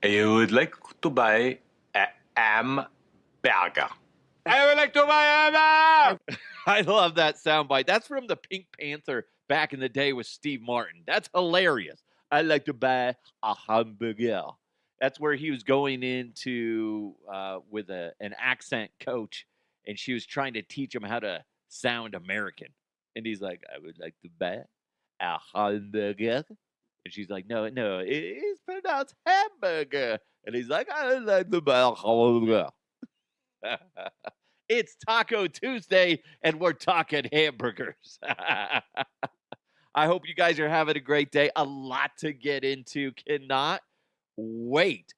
I would like to buy a hamburger. I would like to buy a hamburger. I love that soundbite. That's from the Pink Panther back in the day with Steve Martin. That's hilarious. I'd like to buy a hamburger. That's where he was going into with an accent coach, and she was trying to teach him how to sound American. And he's like, I would like to buy a hamburger. And she's like, no, it's pronounced hamburger. And he's like, I would like to buy a hamburger. It's Taco Tuesday, and we're talking hamburgers. I hope you guys are having a great day. A lot to get into. Cannot wait.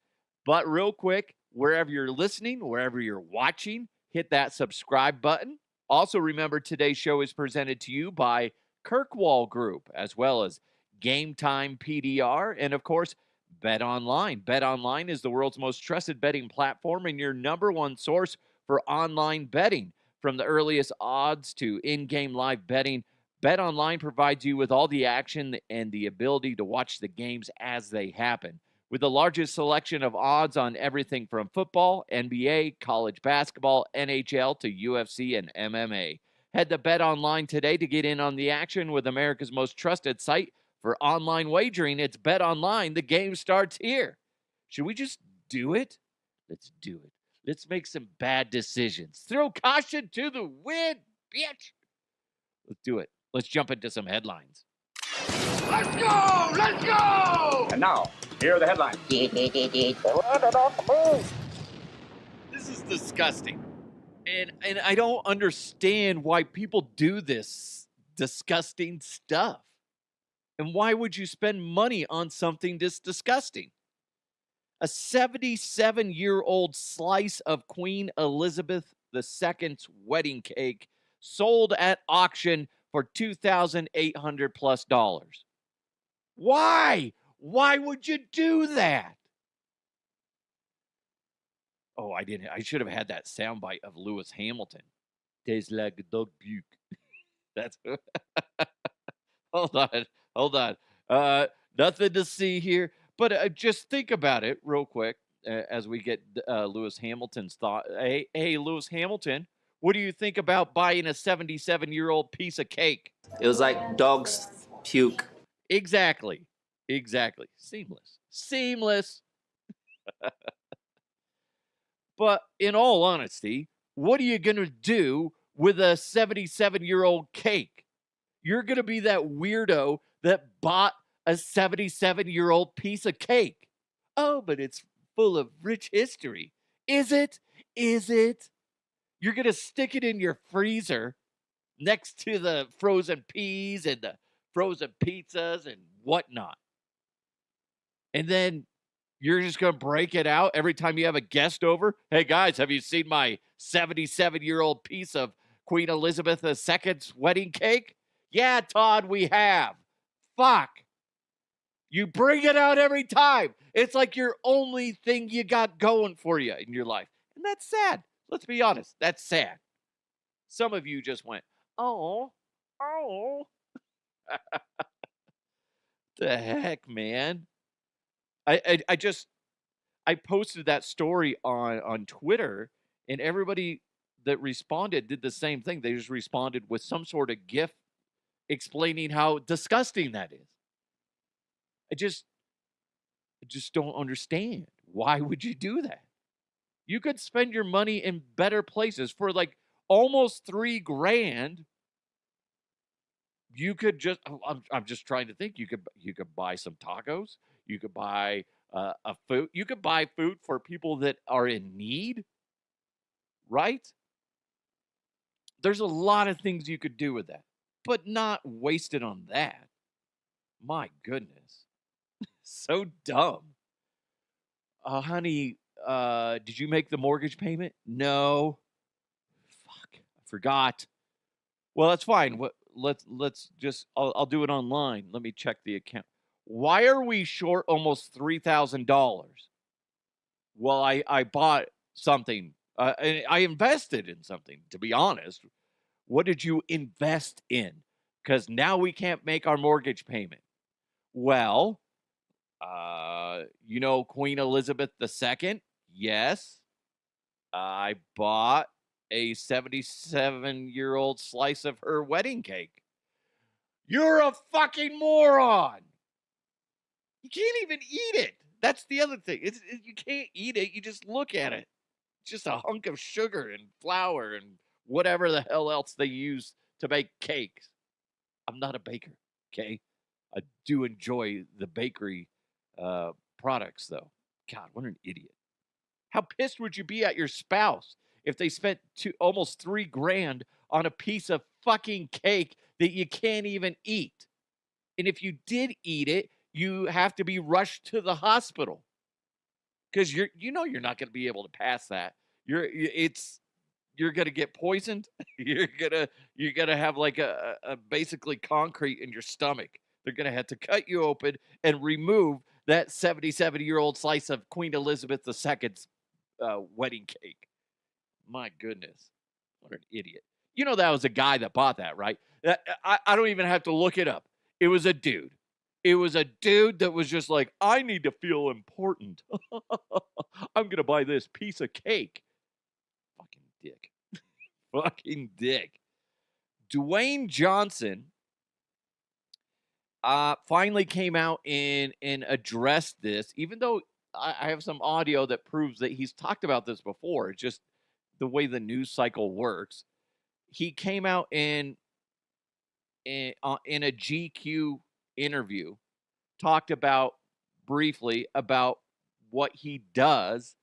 But real quick, wherever you're listening, wherever you're watching, hit that subscribe button. Also, remember today's show is presented to you by Kirkwall Group, as well as Game Time PDR, and of course, Bet Online. Bet Online is the world's most trusted betting platform and your number one source for online betting. From the earliest odds to in-game live betting, Bet Online provides you with all the action and the ability to watch the games as they happen. With the largest selection of odds on everything from football, NBA, college basketball, NHL to UFC and MMA. Head to Bet Online today to get in on the action with America's most trusted site for online wagering. It's Bet Online. The game starts here. Should we just do it? Let's do it. Let's make some bad decisions. Throw caution to the wind, bitch. Let's do it. Let's jump into some headlines. Let's go! Let's go! And now, here are the headlines. This is disgusting. And I don't understand why people do this disgusting stuff. And why would you spend money on something this disgusting? A 77-year-old slice of Queen Elizabeth II's wedding cake sold at auction for $2,800 plus. Why? Why would you do that? Oh, I didn't. I should have had that soundbite of Lewis Hamilton. Tastes like a dog puke. That's hold on. Nothing to see here. But just think about it real quick as we get Lewis Hamilton's thought. Hey, Lewis Hamilton, what do you think about buying a 77-year-old piece of cake? It was like dog's puke. Exactly. Seamless. But in all honesty, what are you going to do with a 77-year-old cake? You're going to be that weirdo that bought a 77-year-old piece of cake. Oh, but it's full of rich history. Is it? You're going to stick it in your freezer next to the frozen peas and the frozen pizzas and whatnot. And then you're just going to break it out every time you have a guest over. Hey, guys, have you seen my 77-year-old piece of Queen Elizabeth II's wedding cake? Yeah, Todd, we have. Fuck. You bring it out every time. It's like your only thing you got going for you in your life. And that's sad. Let's be honest. That's sad. Some of you just went, oh. The heck, man. I posted that story on Twitter, and everybody that responded did the same thing. They just responded with some sort of GIF explaining how disgusting that is. I just don't understand. Why would you do that? You could spend your money in better places for like almost $3,000. You could just, I'm just trying to think. You could buy some tacos. You could buy a food. You could buy food for people that are in need, right? There's a lot of things you could do with that, but not waste it on that. My goodness. So dumb. Honey, did you make the mortgage payment? No. Fuck, I forgot. Well, that's fine. Let's just, I'll do it online. Let me check the account. Why are we short almost $3,000? Well, I bought something. And I invested in something, to be honest. What did you invest in? Because now we can't make our mortgage payment. Well, You know Queen Elizabeth II? Yes. I bought a 77-year-old slice of her wedding cake. You're a fucking moron. You can't even eat it. That's the other thing. You can't eat it. You just look at it. It's just a hunk of sugar and flour and whatever the hell else they use to make cakes. I'm not a baker, okay? I do enjoy the bakery products, though. God, what an idiot. How pissed would you be at your spouse if they spent almost $3,000 on a piece of fucking cake that you can't even eat? And if you did eat it, you have to be rushed to the hospital because you're not going to be able to pass that. You're going to get poisoned. you're going to have like a basically concrete in your stomach. They're going to have to cut you open and remove that 77-year-old slice of Queen Elizabeth II's wedding cake. My goodness. What an idiot. You know that was a guy that bought that, right? I don't even have to look it up. It was a dude. It was a dude that was just like, I need to feel important. I'm going to buy this piece of cake. Fucking dick. Fucking dick. Dwayne Johnson finally came out and addressed this, even though I have some audio that proves that he's talked about this before. It's just the way the news cycle works. He came out in a GQ interview, talked about briefly about what he does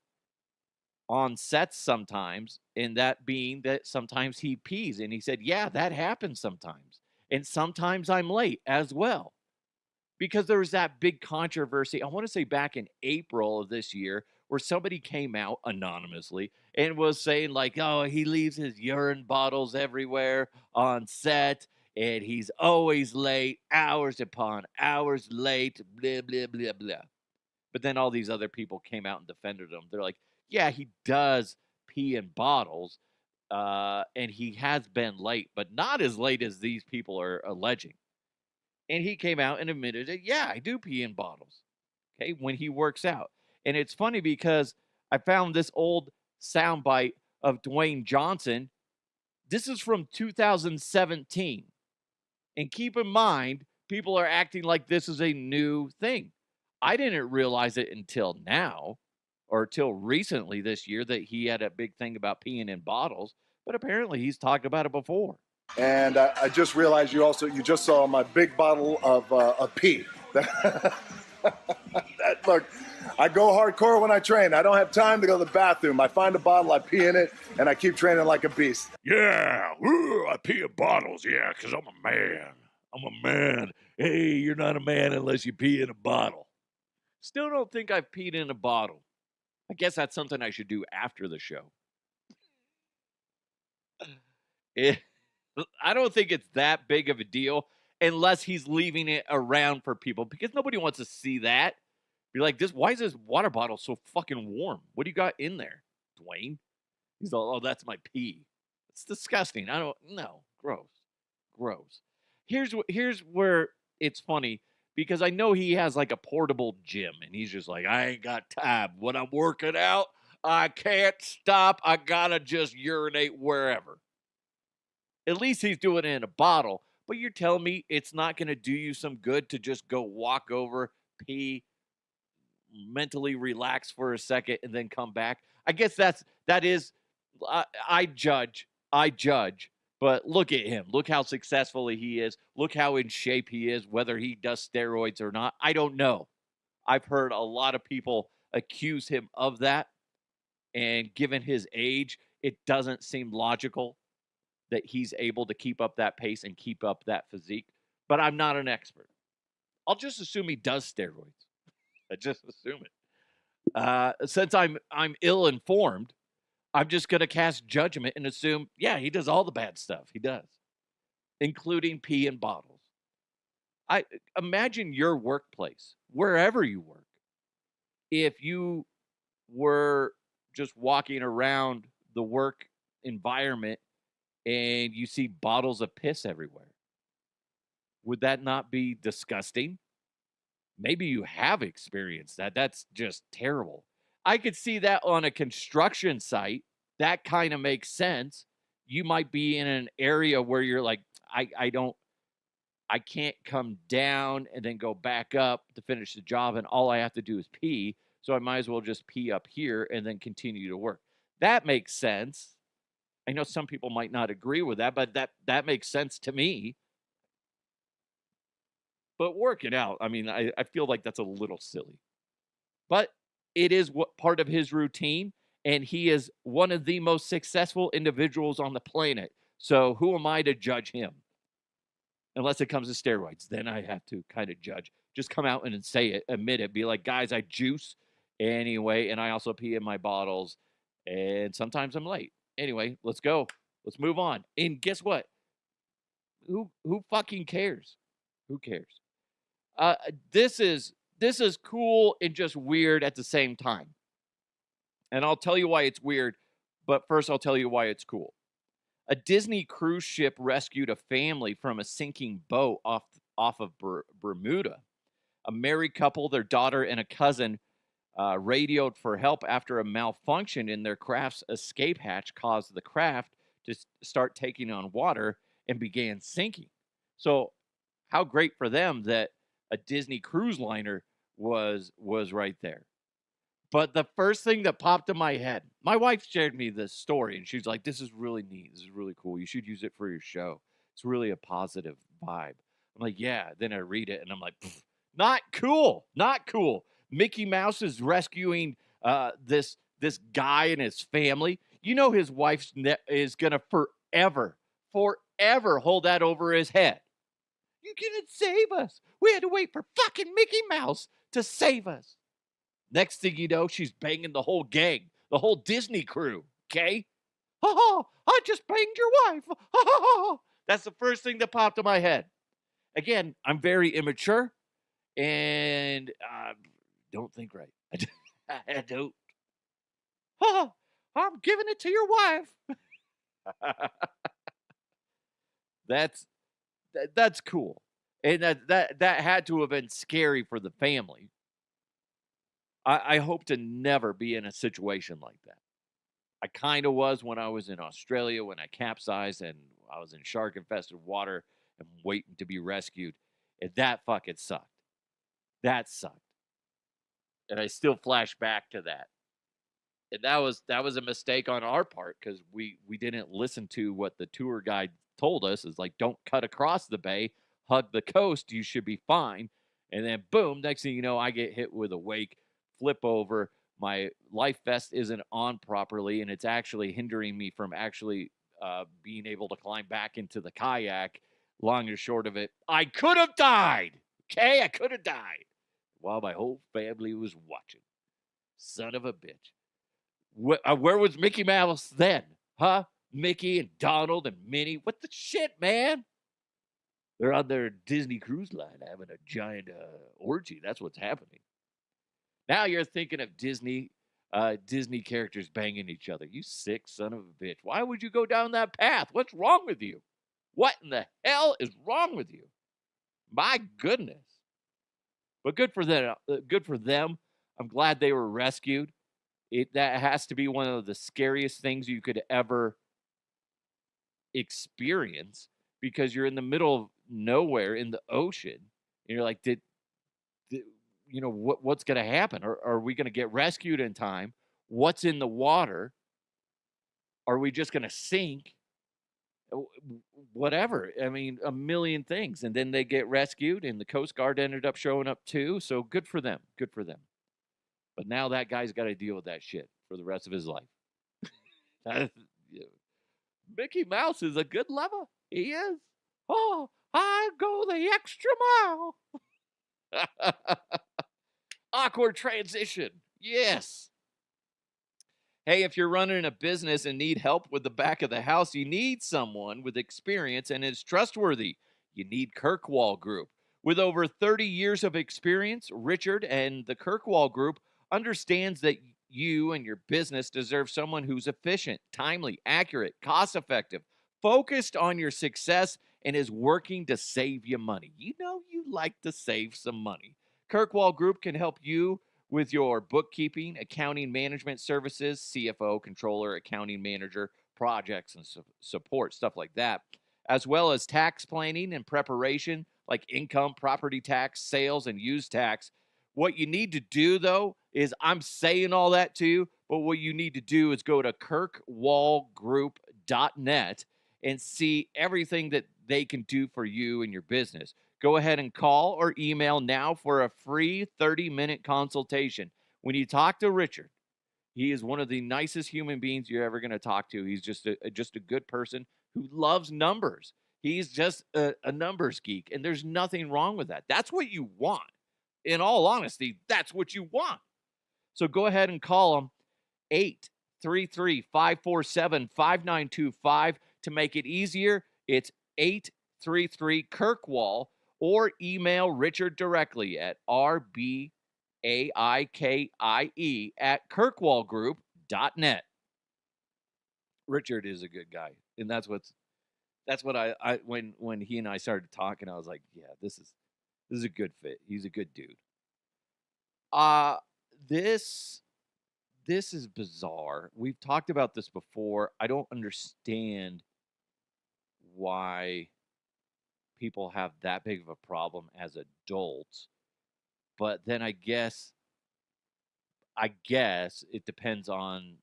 on sets sometimes, and that being that sometimes he pees. And he said, yeah, that happens sometimes. And sometimes I'm late as well. Because there was that big controversy, I want to say back in April of this year, where somebody came out anonymously and was saying like, oh, he leaves his urine bottles everywhere on set and he's always late, hours upon hours late, blah, blah, blah, blah. But then all these other people came out and defended him. They're like, yeah, he does pee in bottles and he has been late, but not as late as these people are alleging. And he came out and admitted it. Yeah, I do pee in bottles. Okay, when he works out. And it's funny because I found this old soundbite of Dwayne Johnson. This is from 2017. And keep in mind, people are acting like this is a new thing. I didn't realize it until now or till recently this year that he had a big thing about peeing in bottles, but apparently he's talked about it before. And I just realized you just saw my big bottle of pee. Look, I go hardcore when I train. I don't have time to go to the bathroom. I find a bottle, I pee in it, and I keep training like a beast. Yeah, I pee in bottles, yeah, because I'm a man. I'm a man. Hey, you're not a man unless you pee in a bottle. Still don't think I've peed in a bottle. I guess that's something I should do after the show. I don't think it's that big of a deal unless he's leaving it around for people because nobody wants to see that. Be like, why is this water bottle so fucking warm? What do you got in there, Dwayne? He's all, oh, that's my pee. It's disgusting. I don't know. Gross. Here's where it's funny because I know he has like a portable gym and he's just like, I ain't got time. When I'm working out, I can't stop. I gotta just urinate wherever. At least he's doing it in a bottle. But you're telling me it's not going to do you some good to just go walk over, pee, mentally relax for a second, and then come back? I guess that is. I judge. But look at him. Look how successful he is. Look how in shape he is, whether he does steroids or not. I don't know. I've heard a lot of people accuse him of that. And given his age, it doesn't seem logical that he's able to keep up that pace and keep up that physique. But I'm not an expert. I'll just assume he does steroids. I just assume it. Since I'm ill-informed, I'm just going to cast judgment and assume, yeah, he does all the bad stuff. He does, including pee in bottles. I imagine your workplace, wherever you work, if you were just walking around the work environment and you see bottles of piss everywhere. Would that not be disgusting? maybe you have experienced that. That's just terrible. I could see that on a construction site. That kind of makes sense. You might be in an area where you're like, I can't come down and then go back up to finish the job, and all I have to do is pee. So I might as well just pee up here and then continue to work. That makes sense. I know some people might not agree with that, but that makes sense to me. But work it out. I mean, I feel like that's a little silly. But it is what part of his routine, and he is one of the most successful individuals on the planet. So who am I to judge him? Unless it comes to steroids, then I have to kind of judge. Just come out and say it, admit it, be like, guys, I juice anyway, and I also pee in my bottles, and sometimes I'm late. Anyway, let's go. Let's move on. And guess what? Who fucking cares? Who cares? This is cool and just weird at the same time. And I'll tell you why it's weird, but first I'll tell you why it's cool. A Disney cruise ship rescued a family from a sinking boat off of Bermuda. A married couple, their daughter and a cousin, radioed for help after a malfunction in their craft's escape hatch caused the craft to start taking on water and began sinking. So how great for them that a Disney cruise liner was right there. But the first thing that popped in my head, my wife shared me this story, and she's like, this is really neat. This is really cool. You should use it for your show. It's really a positive vibe. I'm like, yeah. Then I read it, and I'm like, not cool. Not cool. Mickey Mouse is rescuing this guy and his family. You know his wife is going to forever hold that over his head. You couldn't save us. We had to wait for fucking Mickey Mouse to save us. Next thing you know, she's banging the whole gang, the whole Disney crew, okay? Oh, I just banged your wife. Oh, that's the first thing that popped in my head. Again, I'm very immature and don't think right. I don't. Oh, I'm giving it to your wife. That's cool. And that had to have been scary for the family. I hope to never be in a situation like that. I kind of was when I was in Australia when I capsized and I was in shark-infested water and waiting to be rescued. And that fucking sucked. That sucked. And I still flash back to that. And that was a mistake on our part because we didn't listen to what the tour guide told us. Is like, don't cut across the bay, hug the coast, you should be fine. And then boom, next thing you know, I get hit with a wake, flip over, my life vest isn't on properly, and it's actually hindering me from actually being able to climb back into the kayak. Long and short of it, I could have died. Okay, I could have died while my whole family was watching. Son of a bitch. Where was Mickey Mouse then? Huh? Mickey and Donald and Minnie. What the shit, man? They're on their Disney cruise line having a giant orgy. That's what's happening. Now you're thinking of Disney characters banging each other. You sick son of a bitch. Why would you go down that path? What's wrong with you? What in the hell is wrong with you? My goodness. But good for them. I'm glad they were rescued. That has to be one of the scariest things you could ever experience because you're in the middle of nowhere in the ocean. And you're like, what's going to happen? Are we going to get rescued in time? What's in the water? Are we just going to sink? Whatever. I mean, a million things. And then they get rescued, and the Coast Guard ended up showing up too. So good for them. Good for them. But now that guy's got to deal with that shit for the rest of his life. Mickey Mouse is a good lover. He is. Oh, I go the extra mile. Awkward transition. Yes. Hey, if you're running a business and need help with the back of the house, you need someone with experience and is trustworthy. You need Kirkwall Group. With over 30 years of experience, Richard and the Kirkwall Group understands that you and your business deserve someone who's efficient, timely, accurate, cost-effective, focused on your success, and is working to save you money. You know you like to save some money. Kirkwall Group can help you with your bookkeeping, accounting management services, CFO, controller, accounting manager, projects and support, stuff like that, as well as tax planning and preparation like income, property tax, sales, and use tax. What you need to do, though, is I'm saying all that to you, but what you need to do is go to kirkwallgroup.net and see everything that they can do for you and your business. Go ahead and call or email now for a free 30-minute consultation. When you talk to Richard, he is one of the nicest human beings you're ever going to talk to. He's just a good person who loves numbers. He's just a numbers geek, and there's nothing wrong with that. That's what you want. In all honesty, that's what you want. So go ahead and call him 833-547-5925. To make it easier, it's 833-KIRKWALL, or email Richard directly at rbaike@kirkwallgroup.net. Richard is a good guy, and that's what I when he and I started talking, I was like, yeah, this is a good fit. He's a good dude. This is bizarre. We've talked about this before. I don't understand why people have that big of a problem as adults. But then I guess it depends on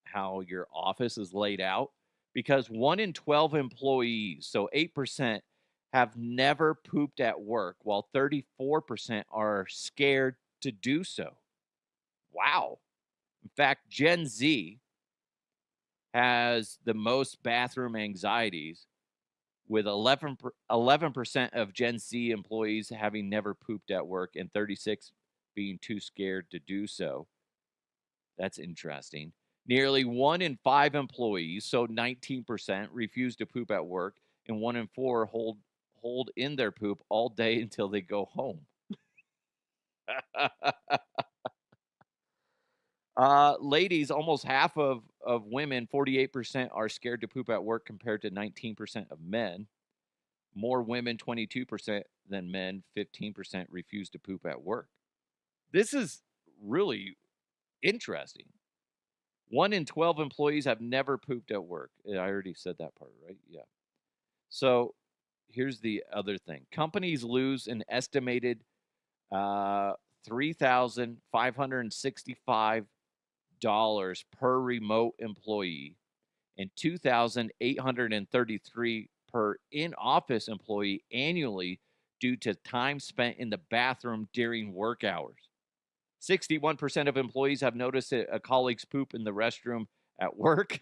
how your office is laid out, because 1 in 12 employees, so 8%, have never pooped at work, while 34% are scared to do so. Wow. In fact, Gen Z has the most bathroom anxieties, with 11% of Gen Z employees having never pooped at work and 36 being too scared to do so. That's interesting. Nearly 1 in 5 employees, so 19%, refuse to poop at work, and 1 in 4 hold in their poop all day until they go home. Ladies, almost half of women, 48%, are scared to poop at work compared to 19% of men. More women, 22%, than men, 15% refuse to poop at work. This is really interesting. 1 in 12 employees have never pooped at work. I already said that part, right? Yeah. So here's the other thing. Companies lose an estimated $3,565 per remote employee and $2,833 per in-office employee annually due to time spent in the bathroom during work hours. 61% of employees have noticed a colleague's poop in the restroom at work,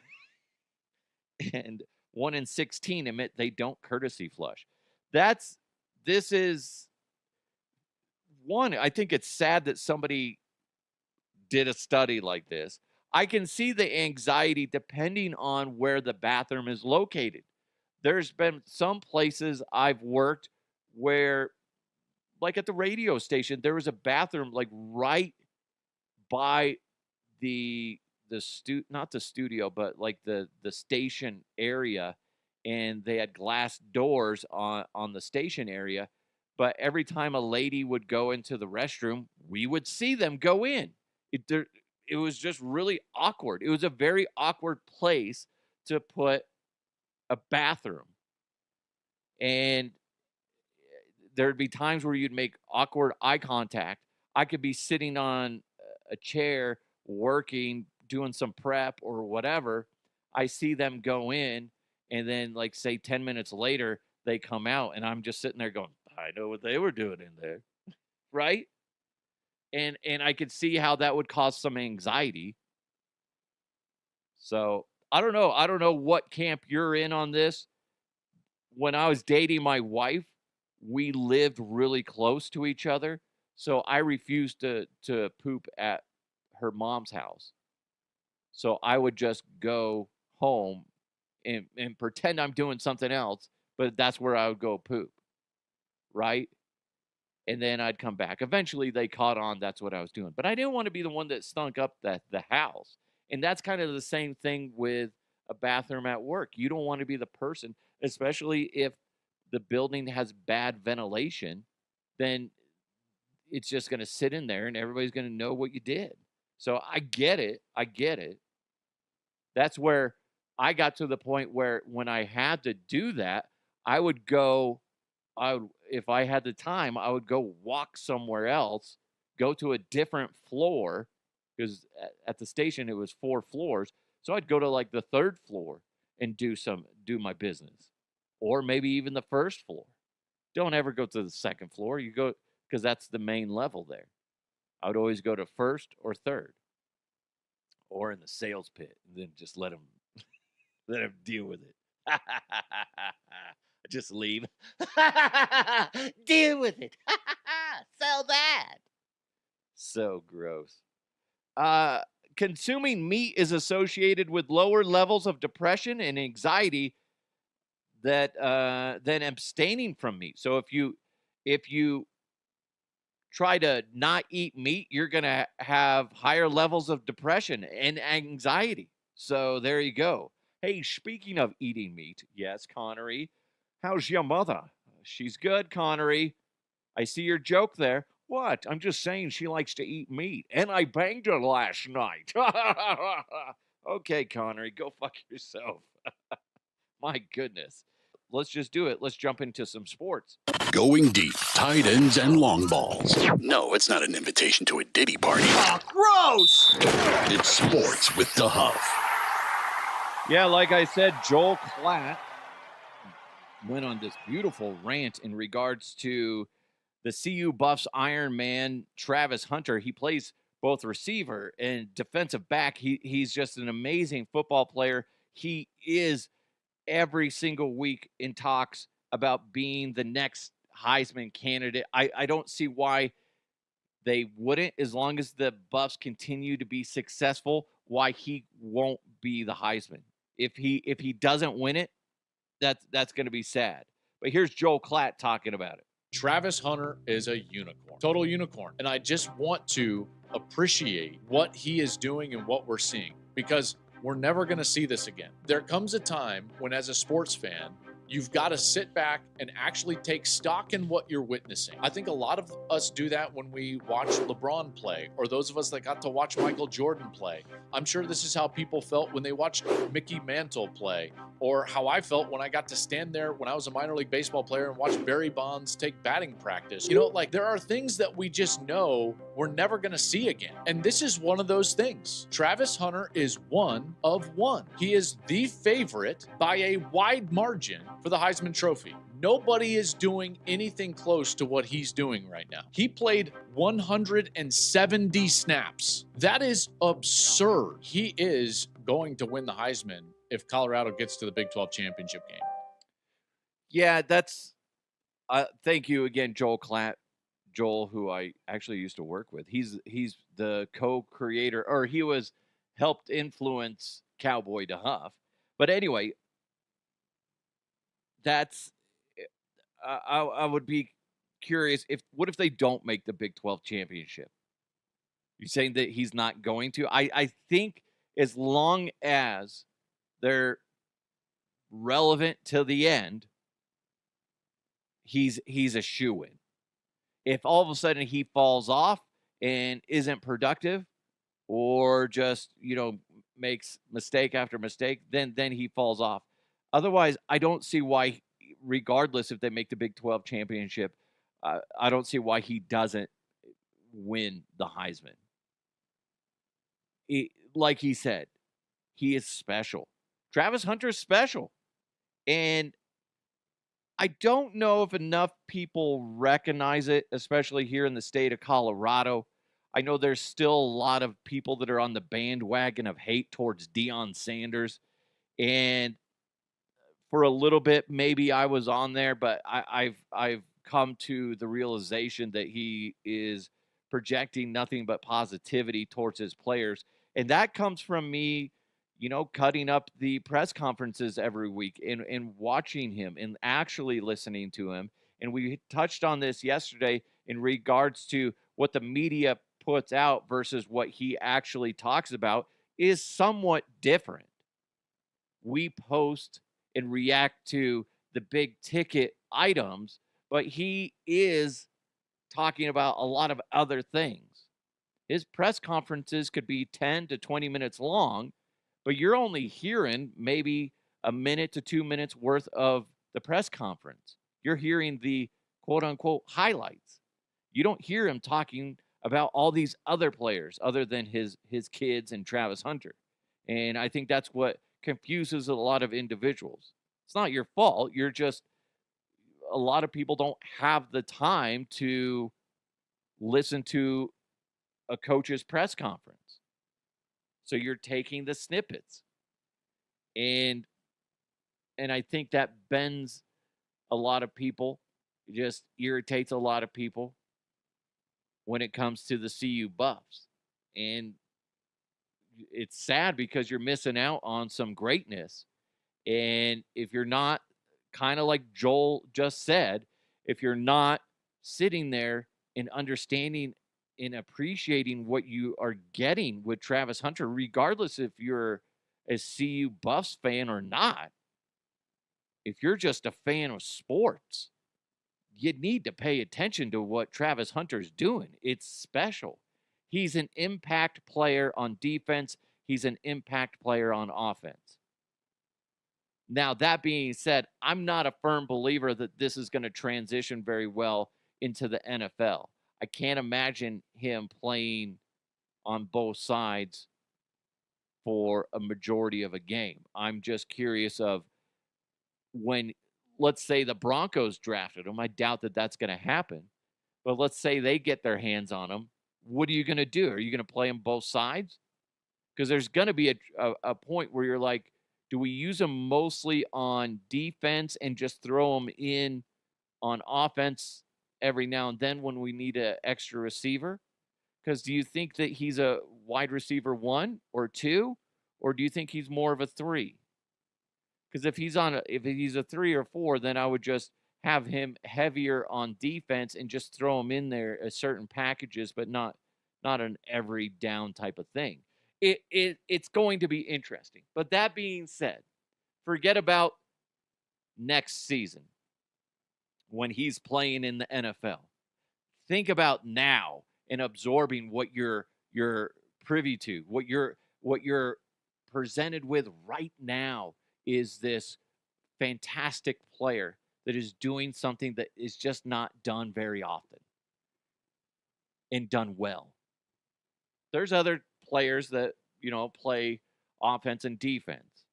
and 1 in 16 admit they don't courtesy flush. This is one. I think it's sad that somebody did a study like this. I can see the anxiety depending on where the bathroom is located. There's been some places I've worked where, like at the radio station, there was a bathroom like right by not the studio, but like the station area, and they had glass doors on the station area. But every time a lady would go into the restroom, we would see them go in. It was just really awkward. It was a very awkward place to put a bathroom. And there'd be times where you'd make awkward eye contact. I could be sitting on a chair working, doing some prep or whatever. I see them go in, and then like say 10 minutes later, they come out, and I'm just sitting there going, I know what they were doing in there. Right? And I could see how that would cause some anxiety. So I don't know. I don't know what camp you're in on this. When I was dating my wife, we lived really close to each other. So I refused to poop at her mom's house. So I would just go home and pretend I'm doing something else, but that's where I would go poop. Right? And then I'd come back. Eventually, they caught on that's what I was doing. But I didn't want to be the one that stunk up the house. And that's kind of the same thing with a bathroom at work. You don't want to be the person, especially if the building has bad ventilation, then it's just going to sit in there and everybody's going to know what you did. So I get it. That's where I got to the point where when I had to do that, I would go, if I had the time, I would go walk somewhere else, go to a different floor, because at the station it was 4 floors. So I'd go to like the 3rd floor and do my business, or maybe even the 1st floor. Don't ever go to the 2nd floor. You go, because that's the main level there. I would always go to 1st or 3rd, or in the sales pit, and then just let them deal with it. Just leave. Deal with it. Sell that. So gross. Consuming meat is associated with lower levels of depression and anxiety than abstaining from meat. So if you try to not eat meat, you're going to have higher levels of depression and anxiety. So there you go. Hey, speaking of eating meat, yes, Connery, how's your mother? She's good, Connery. I see your joke there. What? I'm just saying she likes to eat meat. And I banged her last night. Okay, Connery, go fuck yourself. My goodness. Let's just do it. Let's jump into some sports. Going deep, tight ends and long balls. No, it's not an invitation to a Diddy party. Oh, gross! It's sports with the Huff. Yeah, like I said, Joel Klatt went on this beautiful rant in regards to the CU Buffs Ironman Travis Hunter. He plays both receiver and defensive back. He's just an amazing football player. He is every single week in talks about being the next Heisman candidate. I don't see why they wouldn't, as long as the Buffs continue to be successful, why he won't be the Heisman. If he doesn't win it, that's going to be sad. But here's Joel Klatt talking about it. Travis Hunter is a unicorn, total unicorn. And I just want to appreciate what he is doing and what we're seeing, because we're never going to see this again. There comes a time when, as a sports fan, you've got to sit back and actually take stock in what you're witnessing. I think a lot of us do that when we watch LeBron play, or those of us that got to watch Michael Jordan play. I'm sure this is how people felt when they watched Mickey Mantle play, or how I felt when I got to stand there when I was a minor league baseball player and watch Barry Bonds take batting practice. You know, like, there are things that we just know we're never going to see again. And this is one of those things. Travis Hunter is one of one. He is the favorite by a wide margin for the Heisman Trophy. Nobody is doing anything close to what he's doing right now. He played 170 snaps. That is absurd. He is going to win the Heisman if Colorado gets to the Big 12 championship game. Yeah, that's thank you again, Joel Klatt. Joel, who I actually used to work with. He's the co-creator, or he was helped influence Cowboy to Huff. But anyway, that's I would be curious, what if they don't make the Big 12 championship? You're saying that he's not going to? I think as long as they're relevant till the end, he's a shoo-in. If all of a sudden he falls off and isn't productive, or just, makes mistake after mistake, then he falls off. Otherwise, I don't see why, regardless if they make the Big 12 championship, I don't see why he doesn't win the Heisman. Like he said, he is special. Travis Hunter is special. And I don't know if enough people recognize it, especially here in the state of Colorado. I know there's still a lot of people that are on the bandwagon of hate towards Deion Sanders. And for a little bit, maybe I was on there, but I've come to the realization that he is projecting nothing but positivity towards his players. And that comes from me, cutting up the press conferences every week and watching him and actually listening to him. And we touched on this yesterday in regards to what the media puts out versus what he actually talks about is somewhat different. We post and react to the big ticket items, but he is talking about a lot of other things. His press conferences could be 10 to 20 minutes long, but you're only hearing maybe a minute to 2 minutes worth of the press conference. You're hearing the quote unquote highlights. You don't hear him talking about all these other players other than his kids and Travis Hunter. And I think that's what confuses a lot of individuals. It's not your fault. You're just, a lot of people don't have the time to listen to a coach's press conference. So you're taking the snippets. And I think that bends a lot of people. It just irritates a lot of people when it comes to the CU Buffs. And it's sad because you're missing out on some greatness. And if you're not, kind of like Joel just said, if you're not sitting there and understanding and appreciating what you are getting with Travis Hunter, regardless if you're a CU Buffs fan or not, if you're just a fan of sports, you need to pay attention to what Travis Hunter's doing. It's special. He's an impact player on defense. He's an impact player on offense. Now, that being said, I'm not a firm believer that this is going to transition very well into the NFL. I can't imagine him playing on both sides for a majority of a game. I'm just curious of when, let's say the Broncos drafted him. I doubt that that's going to happen. But let's say they get their hands on him. What are you going to do? Are you going to play him both sides? Because there's going to be a point where you're like, do we use him mostly on defense and just throw him in on offense every now and then when we need an extra receiver? Because do you think that he's a wide receiver 1 or 2, or do you think he's more of a 3? Because if he's a 3 or 4, then I would just have him heavier on defense and just throw him in there as certain packages, but not an every down type of thing. It's going to be interesting. But that being said, forget about next season when he's playing in the NFL. Think about now and absorbing what you're privy to, what you're presented with right now is this fantastic player that is doing something that is just not done very often and done well. There's other players that, play offense and defense,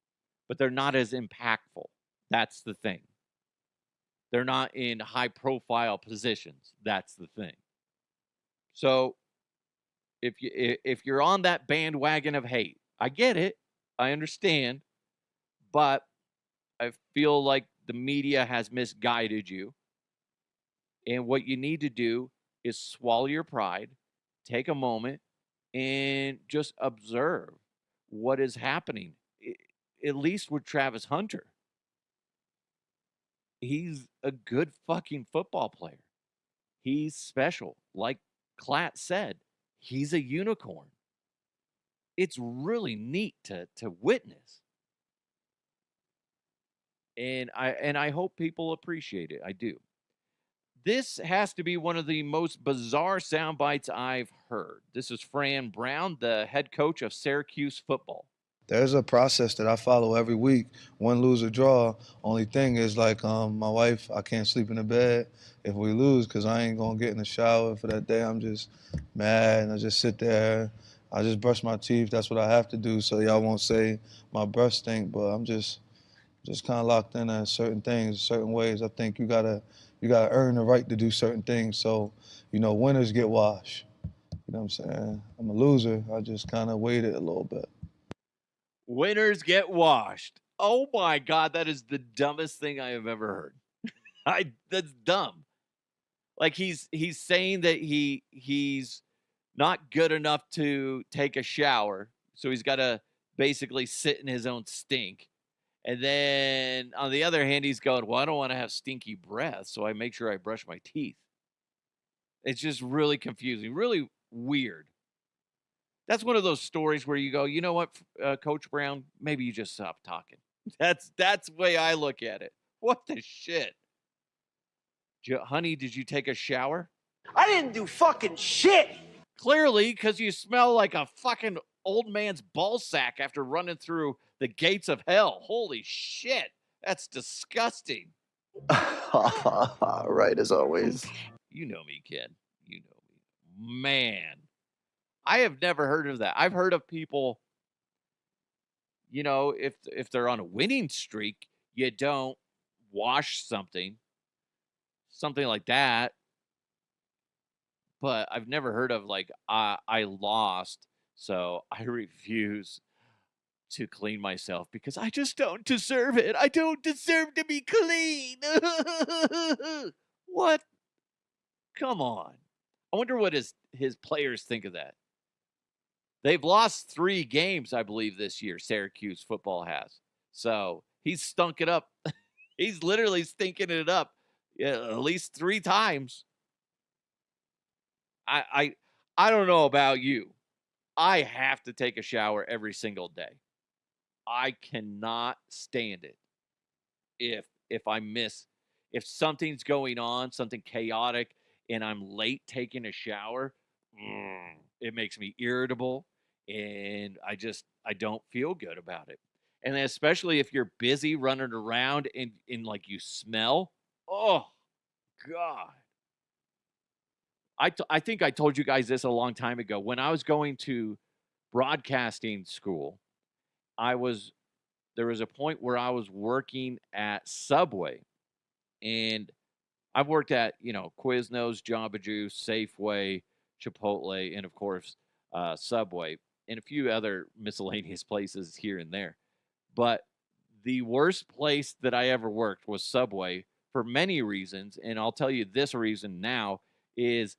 but they're not as impactful. That's the thing. They're not in high profile positions. That's the thing. So if you're on that bandwagon of hate, I get it. I understand. But I feel like the media has misguided you. And what you need to do is swallow your pride, take a moment, and just observe what is happening, at least with Travis Hunter. He's a good fucking football player. He's special. Like Klatt said, he's a unicorn. It's really neat to witness. And I hope people appreciate it. I do. This has to be one of the most bizarre sound bites I've heard. This is Fran Brown, the head coach of Syracuse football. There's a process that I follow every week. Win, lose, or draw. Only thing is, like, my wife, I can't sleep in the bed if we lose because I ain't going to get in the shower for that day. I'm just mad, and I just sit there. I just brush my teeth. That's what I have to do so y'all won't say my breath stink, but I'm just kind of locked in on certain things, certain ways. I think you gotta earn the right to do certain things. So, winners get washed. You know what I'm saying? I'm a loser. I just kind of waited a little bit. Winners get washed. Oh my God, that is the dumbest thing I have ever heard. That's dumb. Like he's saying that he's not good enough to take a shower, so he's got to basically sit in his own stink. And then on the other hand, he's going, well, I don't want to have stinky breath, so I make sure I brush my teeth. It's just really confusing, really weird. That's one of those stories where you go, you know what, Coach Brown, maybe you just stop talking. That's the way I look at it. What the shit? Honey, did you take a shower? I didn't do fucking shit. Clearly, because you smell like a fucking old man's ball sack after running through the gates of hell. Holy shit. That's disgusting. Right, as always. You know me, kid. You know me. Man, I have never heard of that. I've heard of people, you know, if they're on a winning streak, you don't wash something like that. But I've never heard of like I lost, so I refuse to clean myself because I just don't deserve it. I don't deserve to be clean. What? Come on. I wonder what his players think of that. They've lost 3 games, I believe, this year. Syracuse football has. So he's stunk it up. He's literally stinking it up at least 3 times. I don't know about you. I have to take a shower every single day. I cannot stand it if I miss, if something's going on, something chaotic, and I'm late taking a shower, it makes me irritable, and I don't feel good about it. And then especially if you're busy running around and like you smell, oh God. I think I told you guys this a long time ago. When I was going to broadcasting school, there was a point where I was working at Subway, and I've worked at, you know, Quiznos, Jamba Juice, Safeway, Chipotle, and of course, Subway, and a few other miscellaneous places here and there. But the worst place that I ever worked was Subway for many reasons, and I'll tell you this reason now is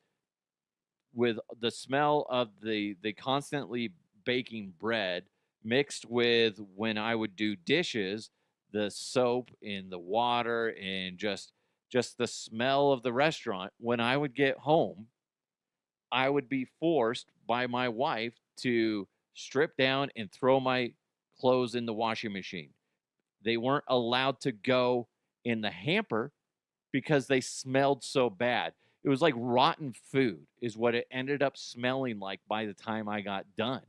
with the smell of the constantly baking bread mixed with when I would do dishes, the soap in the water and just the smell of the restaurant. When I would get home, I would be forced by my wife to strip down and throw my clothes in the washing machine. They weren't allowed to go in the hamper because they smelled so bad. It was like rotten food is what it ended up smelling like by the time I got done.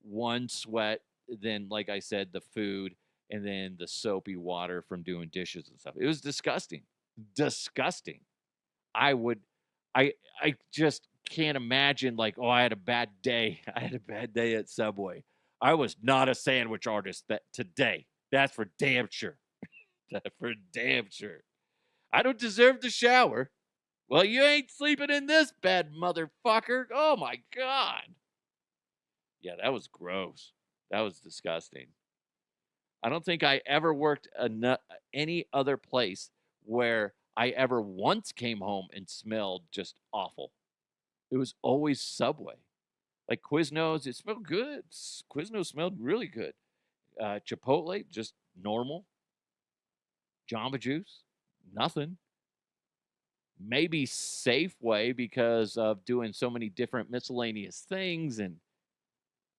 One sweat, then, like I said, the food, and then the soapy water from doing dishes and stuff. It was disgusting. Disgusting. I just can't imagine like, oh, I had a bad day. I had a bad day at Subway. I was not a sandwich artist today. That's for damn sure. That's for damn sure. I don't deserve the shower. Well, you ain't sleeping in this bed, motherfucker. Oh, my God. Yeah, that was gross. That was disgusting. I don't think I ever worked any other place where I ever once came home and smelled just awful. It was always Subway. Like Quiznos, it smelled good. Quiznos smelled really good. Chipotle, just normal. Jamba Juice, nothing. Maybe Safeway because of doing so many different miscellaneous things,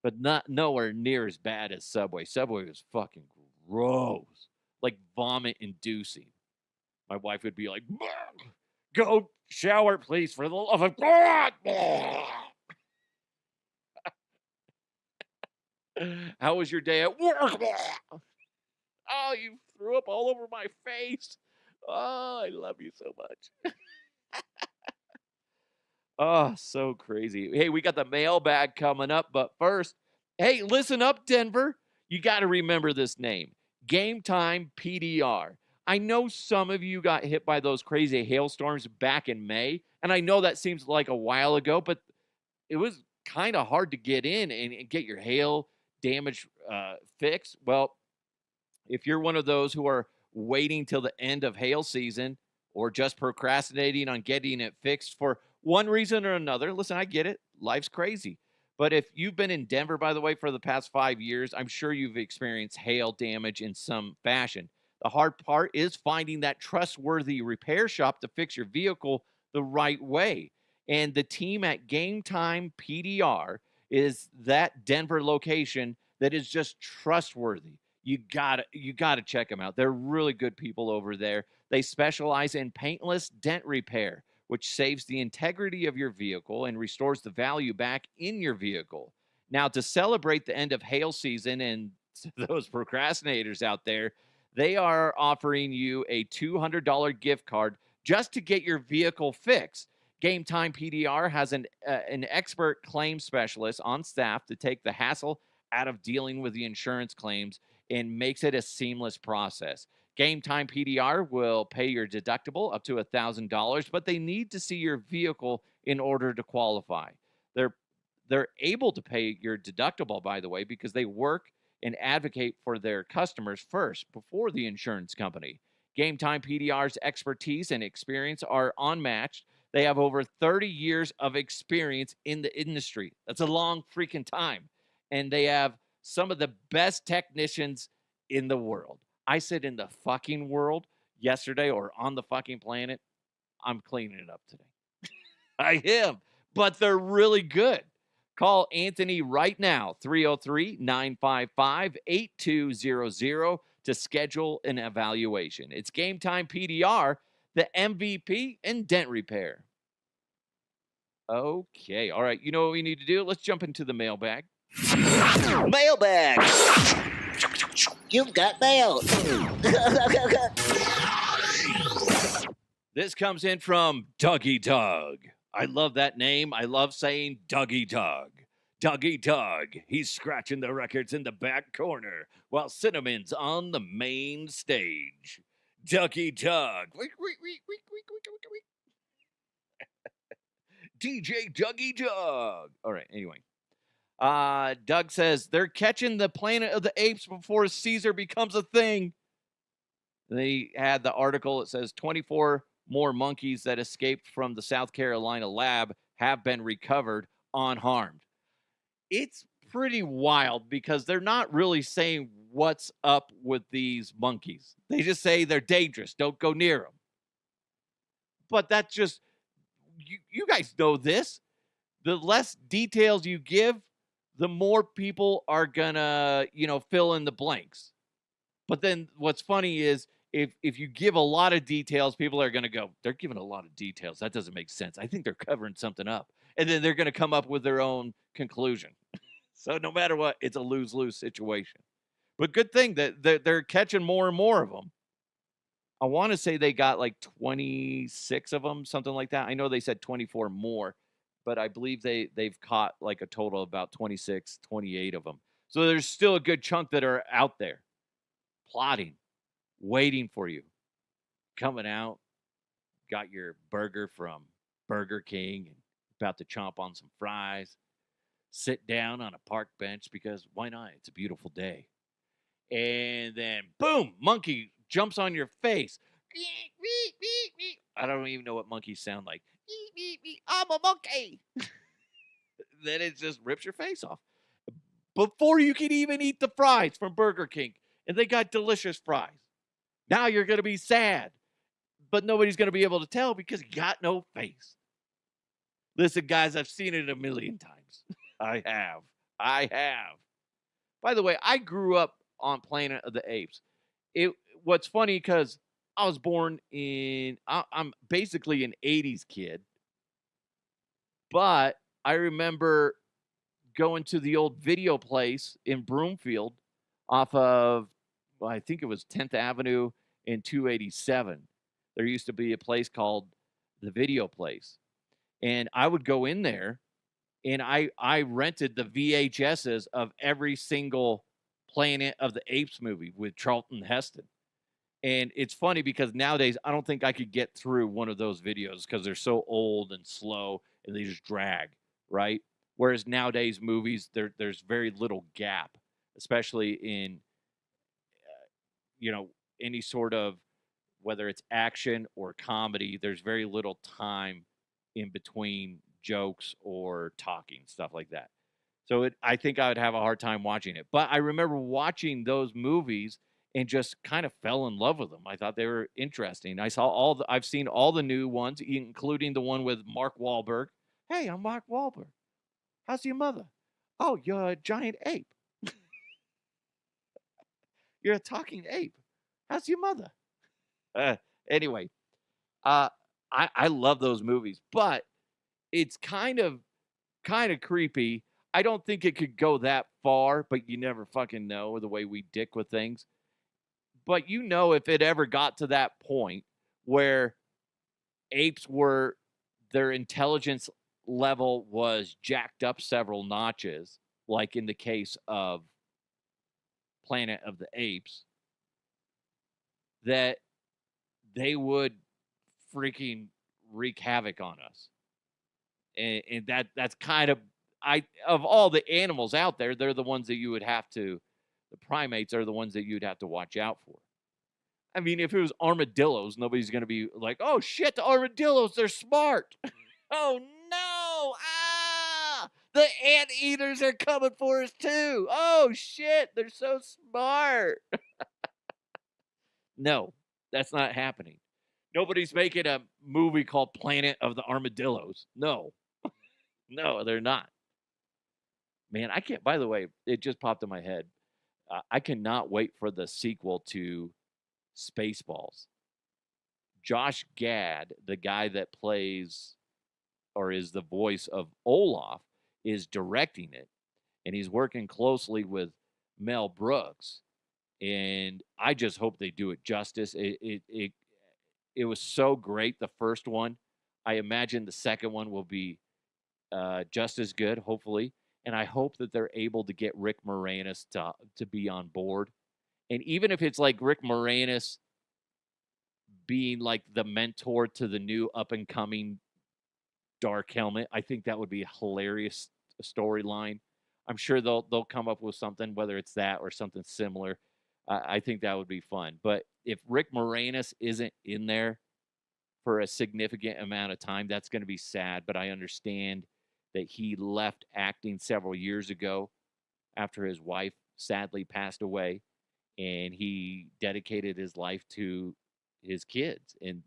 but not nowhere near as bad as Subway. Subway was fucking gross, like vomit inducing. My wife would be like, "Go shower, please, for the love of God." How was your day at work? Oh, you threw up all over my face. Oh, I love you so much. Oh, so crazy. Hey, we got the mailbag coming up, but first, hey, listen up, Denver. You got to remember this name, Game Time PDR. I know some of you got hit by those crazy hailstorms back in May, and I know that seems like a while ago, but it was kind of hard to get in and get your hail damage fixed. Well, if you're one of those who are waiting till the end of hail season or just procrastinating on getting it fixed for one reason or another, listen, I get it. Life's crazy. But if you've been in Denver, by the way, for the past 5 years, I'm sure you've experienced hail damage in some fashion. The hard part is finding that trustworthy repair shop to fix your vehicle the right way. And the team at Game Time PDR is that Denver location that is just trustworthy. You gotta check them out. They're really good people over there. They specialize in paintless dent repair, which saves the integrity of your vehicle and restores the value back in your vehicle. Now, to celebrate the end of hail season and those procrastinators out there, they are offering you a $200 gift card just to get your vehicle fixed. Game Time PDR has an expert claim specialist on staff to take the hassle out of dealing with the insurance claims and makes it a seamless process. Game Time PDR will pay your deductible up to $1,000, but they need to see your vehicle in order to qualify. They're able to pay your deductible, by the way, because they work and advocate for their customers first before the insurance company. Game Time PDR's expertise and experience are unmatched. They have over 30 years of experience in the industry. That's a long freaking time. And they have some of the best technicians in the world. I said in the fucking world yesterday, or on the fucking planet. I'm cleaning it up today. I am. But they're really good. Call Anthony right now, 303-955-8200 to schedule an evaluation. It's Game Time PDR, the MVP in dent repair. Okay. All right. You know what we need to do? Let's jump into the mailbag. Mailbag. You've got mail. This comes in from Dougie Doug. I love that name. I love saying Dougie Doug. Dougie Doug. He's scratching the records in the back corner while Cinnamon's on the main stage. Dougie Doug. DJ Dougie Doug. All right, anyway. Doug says, they're catching the Planet of the Apes before Caesar becomes a thing. They had the article. It says 24 more monkeys that escaped from the South Carolina lab have been recovered unharmed. It's pretty wild because they're not really saying what's up with these monkeys. They just say they're dangerous. Don't go near them. But that's just, you guys know this. The less details you give, the more people are gonna, fill in the blanks. But then what's funny is if you give a lot of details, people are gonna go, they're giving a lot of details. That doesn't make sense. I think they're covering something up. And then they're gonna come up with their own conclusion. So no matter what, it's a lose-lose situation. But good thing that they're catching more and more of them. I want to say they got like 26 of them, something like that. I know they said 24 more, but I believe they've caught like a total of about 26, 28 of them. So there's still a good chunk that are out there plotting, waiting for you, coming out, got your burger from Burger King and about to chomp on some fries, sit down on a park bench because why not? It's a beautiful day. And then, boom, monkey jumps on your face. I don't even know what monkeys sound like. I'm a monkey. Then it just rips your face off. Before you can even eat the fries from Burger King. And they got delicious fries. Now you're going to be sad. But nobody's going to be able to tell because you got no face. Listen, guys, I've seen it a million times. I have. By the way, I grew up on Planet of the Apes. What's funny because I was born I'm basically an 80s kid. But I remember going to the old video place in Broomfield off of, well, I think it was 10th Avenue and 287. There used to be a place called the Video Place. And I would go in there and I rented the VHSs of every single Planet of the Apes movie with Charlton Heston. And it's funny because nowadays I don't think I could get through one of those videos because they're so old and slow and they just drag, right? Whereas nowadays movies, there's very little gap, especially in, any sort of, whether it's action or comedy, there's very little time in between jokes or talking, stuff like that. So I think I would have a hard time watching it. But I remember watching those movies and just kind of fell in love with them. I thought they were interesting. I've seen all the new ones, including the one with Mark Wahlberg. Hey, I'm Mark Wahlberg. How's your mother? Oh, you're a giant ape. You're a talking ape. How's your mother? Anyway, I love those movies, but it's kind of creepy. I don't think it could go that far, but you never fucking know the way we dick with things. But if it ever got to that point where apes were their intelligence level was jacked up several notches, like in the case of Planet of the Apes, that they would freaking wreak havoc on us. And that's kind of of all the animals out there, they're the ones that you would have to the primates are the ones that you'd have to watch out for. I mean, if it was armadillos, nobody's going to be like, "Oh shit, the armadillos, they're smart." Oh no. Ah! The anteaters are coming for us too. Oh shit, they're so smart. No, that's not happening. Nobody's making a movie called Planet of the Armadillos. No. No, they're not. Man, I can't. By the way, it just popped in my head. I cannot wait for the sequel to Spaceballs. Josh Gad, the guy that plays or is the voice of Olaf, is directing it, and he's working closely with Mel Brooks. And I just hope they do it justice. It was so great, the first one. I imagine the second one will be just as good, hopefully. And I hope that they're able to get Rick Moranis to be on board. And even if it's like Rick Moranis being like the mentor to the new up and coming Dark Helmet, I think that would be a hilarious storyline. I'm sure they'll come up with something, whether it's that or something similar. I think that would be fun. But if Rick Moranis isn't in there for a significant amount of time, that's going to be sad. But I understand that he left acting several years ago after his wife sadly passed away, and he dedicated his life to his kids, and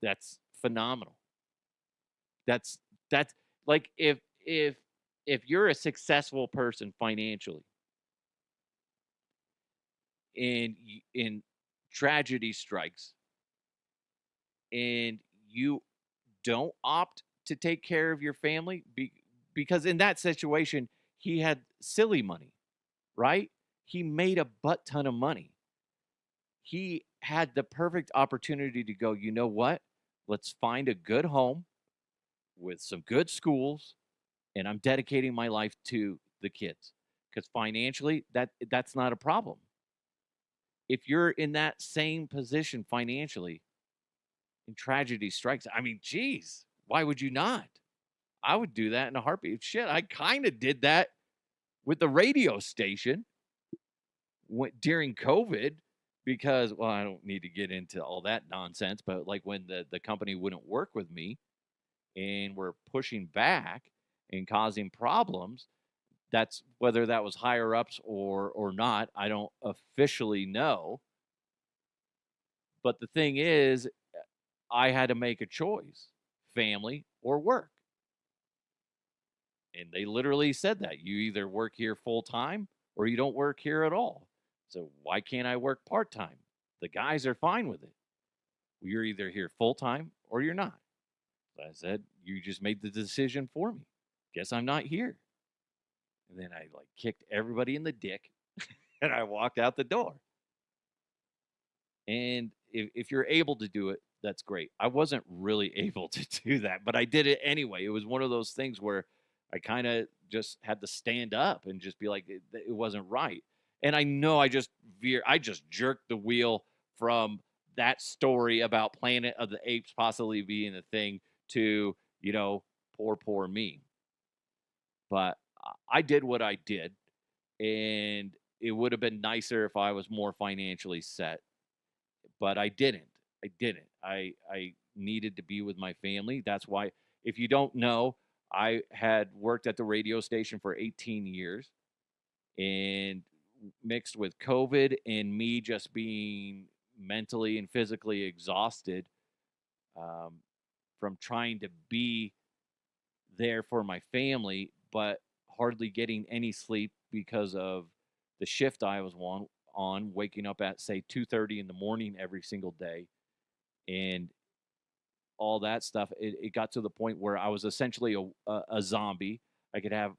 that's phenomenal. That's like if you're a successful person financially and tragedy strikes and you don't opt to take care of your family because in that situation he had silly money, right? He made a butt ton of money. He had the perfect opportunity to go, you know what? Let's find a good home with some good schools, and I'm dedicating my life to the kids. Because financially, that's not a problem. If you're in that same position financially and tragedy strikes, I mean, geez, why would you not? I would do that in a heartbeat. Shit, I kind of did that with the radio station during COVID because, well, I don't need to get into all that nonsense, but like when the company wouldn't work with me and were pushing back and causing problems, that's whether that was higher ups or not, I don't officially know. But the thing is, I had to make a choice, family or work. And they literally said that you either work here full time or you don't work here at all. So why can't I work part time? The guys are fine with it. You're either here full time or you're not. So I said, you just made the decision for me. Guess I'm not here. And then I like kicked everybody in the dick and I walked out the door. And if you're able to do it, that's great. I wasn't really able to do that, but I did it anyway. It was one of those things where I kind of just had to stand up and just be like, it wasn't right. And I know I just jerked the wheel from that story about Planet of the Apes possibly being a thing to, poor me. But I did what I did, and it would have been nicer if I was more financially set. But I didn't. I needed to be with my family. That's why, if you don't know, I had worked at the radio station for 18 years, and mixed with COVID and me just being mentally and physically exhausted from trying to be there for my family, but hardly getting any sleep because of the shift I was on waking up at say 2:30 in the morning every single day, and all that stuff, it got to the point where I was essentially a zombie. I could have,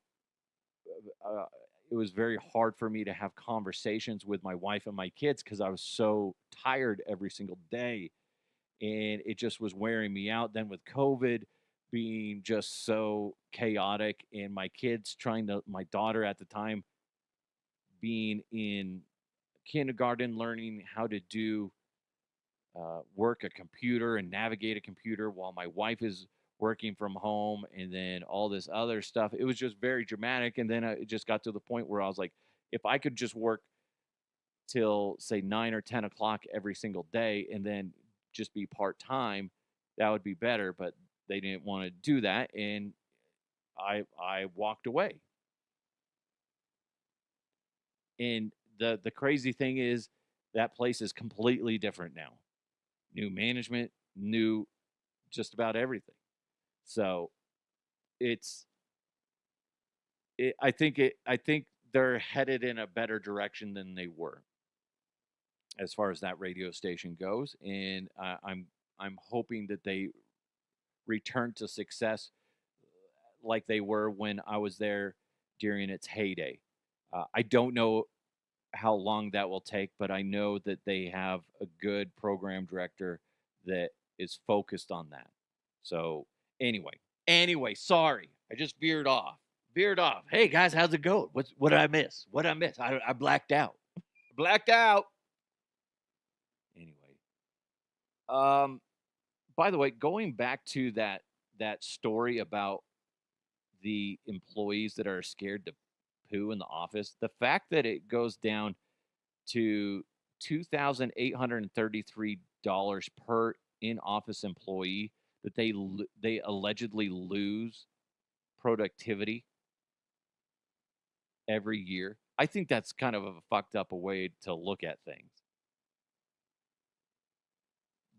it was very hard for me to have conversations with my wife and my kids because I was so tired every single day. And it just was wearing me out. Then with COVID being just so chaotic, and my kids my daughter at the time being in kindergarten, learning how to do work a computer and navigate a computer while my wife is working from home, and then all this other stuff. It was just very dramatic. And then it just got to the point where I was like, if I could just work till say 9 or 10 o'clock every single day and then just be part-time, that would be better. But they didn't want to do that, and I walked away. And the crazy thing is that place is completely different now. New management, new just about everything. So I think they're headed in a better direction than they were as far as that radio station goes. And I'm hoping that they return to success like they were when I was there during its heyday. I don't know how long that will take, but I know that they have a good program director that is focused on that. So anyway, sorry, I just veered off. Hey guys, how's it going? What did I miss? I blacked out. Anyway, by the way, going back to that story about the employees that are scared to poo in the office, the fact that it goes down to $2,833 per in-office employee, that they allegedly lose productivity every year. I think that's kind of a fucked up way to look at things.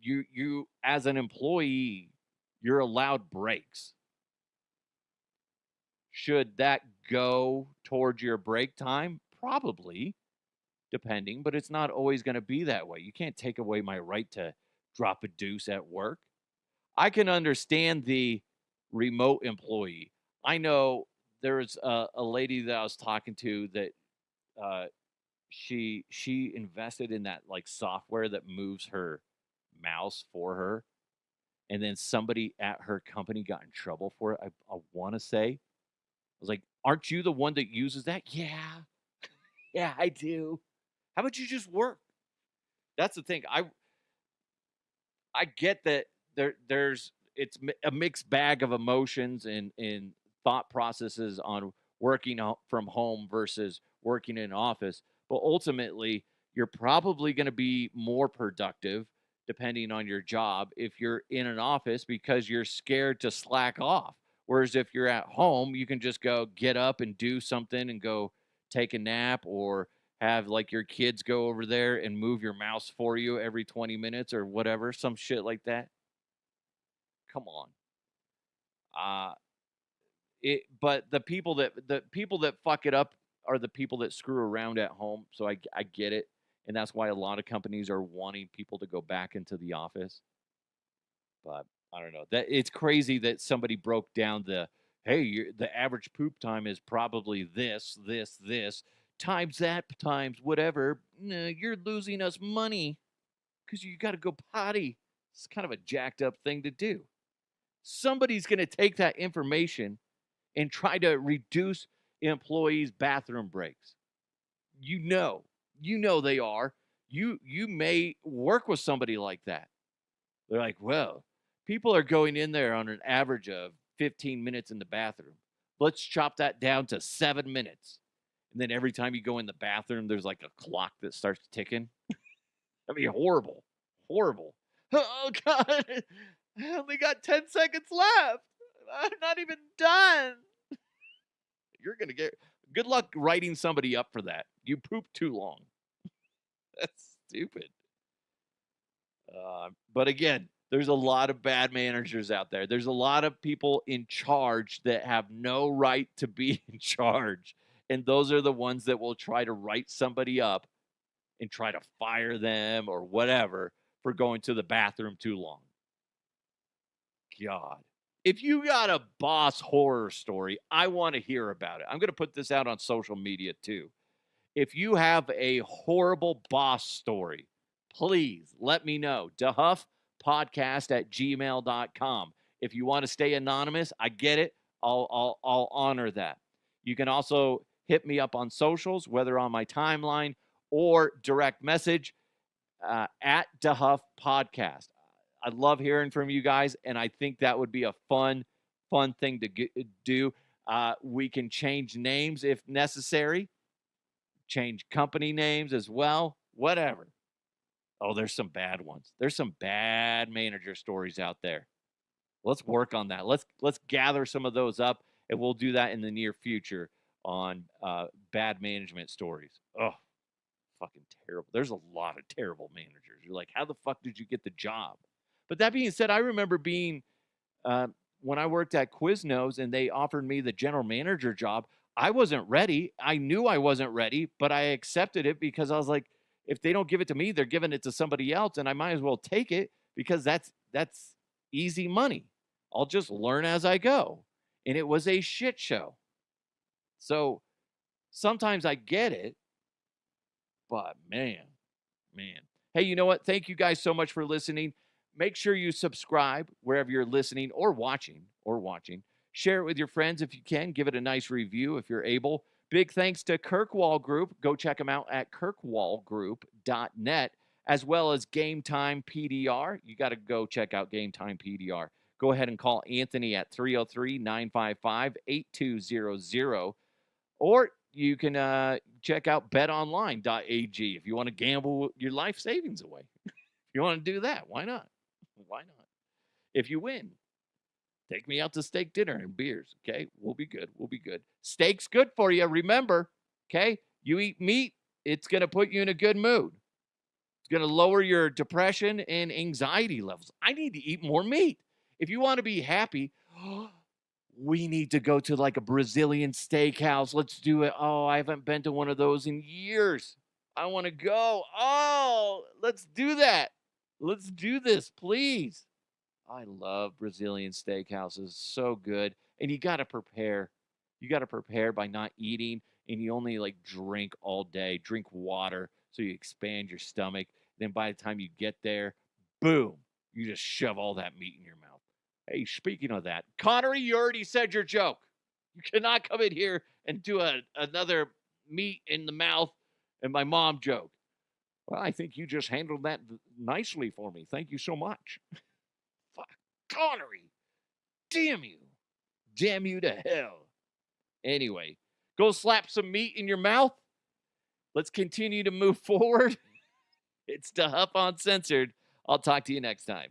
You as an employee, you're allowed breaks. Should that go towards your break time? Probably, depending, but it's not always going to be that way. You can't take away my right to drop a deuce at work. I can understand the remote employee. I know there's a lady that I was talking to that she invested in that like software that moves her mouse for her, and then somebody at her company got in trouble for it. I want to say, I was like, aren't you the one that uses that? Yeah, I do. How about you just work? That's the thing. I get that there's it's a mixed bag of emotions and thought processes on working from home versus working in an office, but ultimately you're probably going to be more productive depending on your job if you're in an office because you're scared to slack off. Whereas if you're at home, you can just go get up and do something and go take a nap, or have like your kids go over there and move your mouse for you every 20 minutes or whatever, some shit like that. Come on. But the people that fuck it up are the people that screw around at home. So I get it. And that's why a lot of companies are wanting people to go back into the office. But I don't know. That it's crazy that somebody broke down the average poop time is probably this times that times whatever. No, you're losing us money because you got to go potty. It's kind of a jacked up thing to do. Somebody's going to take that information and try to reduce employees' bathroom breaks. You know they are. You may work with somebody like that. They're like, well, people are going in there on an average of 15 minutes in the bathroom. Let's chop that down to 7 minutes. And then every time you go in the bathroom, there's like a clock that starts ticking. I mean, horrible. Oh, God. I only got 10 seconds left. I'm not even done. You're going to get good luck writing somebody up for that. You pooped too long. That's stupid. But again, there's a lot of bad managers out there. There's a lot of people in charge that have no right to be in charge. And those are the ones that will try to write somebody up and try to fire them or whatever for going to the bathroom too long. God. If you got a boss horror story, I want to hear about it. I'm going to put this out on social media too. If you have a horrible boss story, please let me know. DeHuffPodcast@gmail.com. If you want to stay anonymous, I get it. I'll honor that. You can also hit me up on socials, whether on my timeline or direct message at DeHuff Podcast. I love hearing from you guys, and I think that would be a fun thing to do. We can change names if necessary, change company names as well, whatever. Oh, there's some bad ones. There's some bad manager stories out there. Let's work on that. Let's gather some of those up, and we'll do that in the near future on bad management stories. Oh, fucking terrible. There's a lot of terrible managers. You're like, how the fuck did you get the job? But that being said, I remember being when I worked at Quiznos and they offered me the general manager job. I wasn't ready. I knew I wasn't ready, but I accepted it because I was like, if they don't give it to me, they're giving it to somebody else, and I might as well take it because that's easy money. I'll just learn as I go. And it was a shit show. So sometimes I get it, but man. Hey, you know what? Thank you guys so much for listening. Make sure you subscribe wherever you're listening or watching. Share it with your friends if you can. Give it a nice review if you're able. Big thanks to Kirkwall Group. Go check them out at kirkwallgroup.net, as well as Game Time PDR. You got to go check out Game Time PDR. Go ahead and call Anthony at 303-955-8200. Or you can check out betonline.ag if you want to gamble your life savings away. If you want to do that, why not? Why not? If you win, take me out to steak dinner and beers, okay? We'll be good. Steak's good for you, remember, okay? You eat meat, it's going to put you in a good mood. It's going to lower your depression and anxiety levels. I need to eat more meat. If you want to be happy, we need to go to like a Brazilian steakhouse. Let's do it. Oh, I haven't been to one of those in years. I want to go. Oh, let's do that. Let's do this, please. I love Brazilian steakhouses. So good. And you got to prepare. You got to prepare by not eating, and you only like drink all day. Drink water so you expand your stomach. Then by the time you get there, boom, you just shove all that meat in your mouth. Hey, speaking of that, Connery, you already said your joke. You cannot come in here and do another meat in the mouth and my mom joke. Well, I think you just handled that nicely for me. Thank you so much. Fuck, Connery. Damn you. Damn you to hell. Anyway, go slap some meat in your mouth. Let's continue to move forward. It's DeHuff Uncensored. I'll talk to you next time.